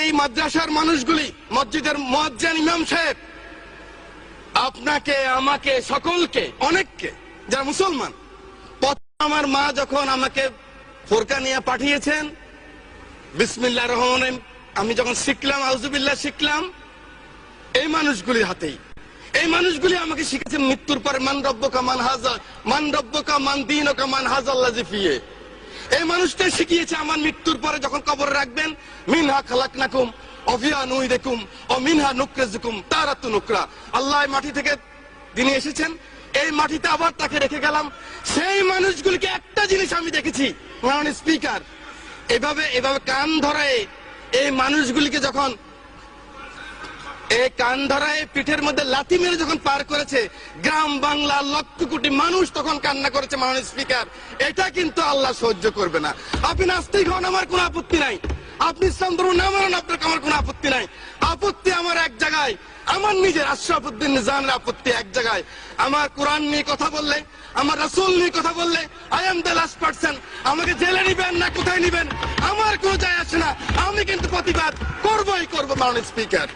এই মাদ্রাসার মানুষগুলি, মসজিদের মুয়াজ্জিন ইমাম সাহেব, আপনাকে, আমাকে, সকলকে, অনেককে যারা মুসলমান, আমার মা যখন আমাকে ফোরকা নিয়ে পাঠিয়েছেন, বিসমিল্লাহির রহমানির রহিম আমি যখন শিখলাম, আউযুবিল্লাহ শিখলাম, এই মানুষগুলির হাতেই। এই মানুষগুলি আমাকে শিখেছে মৃত্যুর পরে মান রব্বুকা মান হাযা, মান রব্বুকা মান দীনুকা মান হাযাল্লাযী ফিহি। এই মানুষটাই শিখিয়েছে আমার মৃত্যুর পরে যখন কবরে রাখবেন, মিনহা খালাকনাকুম ওয়া ফিহা নুঈদুকুম ওয়া মিনহা নুখরিজুকুম তারাতুন উখরা। আল্লাহ মাটি থেকে তিনি এসেছেন, এই মাটিতে আবার তাকে রেখে গেলাম। সেই মানুষগুলিকে একটা জিনিস আমি দেখেছি, মাননীয় স্পিকার, এভাবে কান ধরায় এই মানুষগুলিকে যখন এই কান ধরায় পিঠের মধ্যে লাথি মেরে যখন পার করেছে, গ্রাম বাংলা লক্ষ কোটি মানুষ তখন কান্না করেছে। মাননীয় স্পিকার, এটা কিন্তু আল্লাহ সহ্য করবে না। আপনি নাস্তিক হন, আমার কোনো আপত্তি নাই। আপনি ইসলাম ধর্ম না মানেন, আপনার আমার কোনো আপত্তি নাই। আপত্তি আমার এক জায়গায়, আমার নিজের আশরাফুদ্দিন নিজামের আপত্তি এক জায়গায়। আমার কোরআন নিয়ে কথা বললে, আমার রাসূল নিয়ে কথা বললে, I am the last person. আমাকে জেলে নিবেন না কোথায় নিবেন আমার কোনো যায় আসে না, আমি কিন্তু প্রতিবাদ করবই করবো। মাননীয় স্পিকার,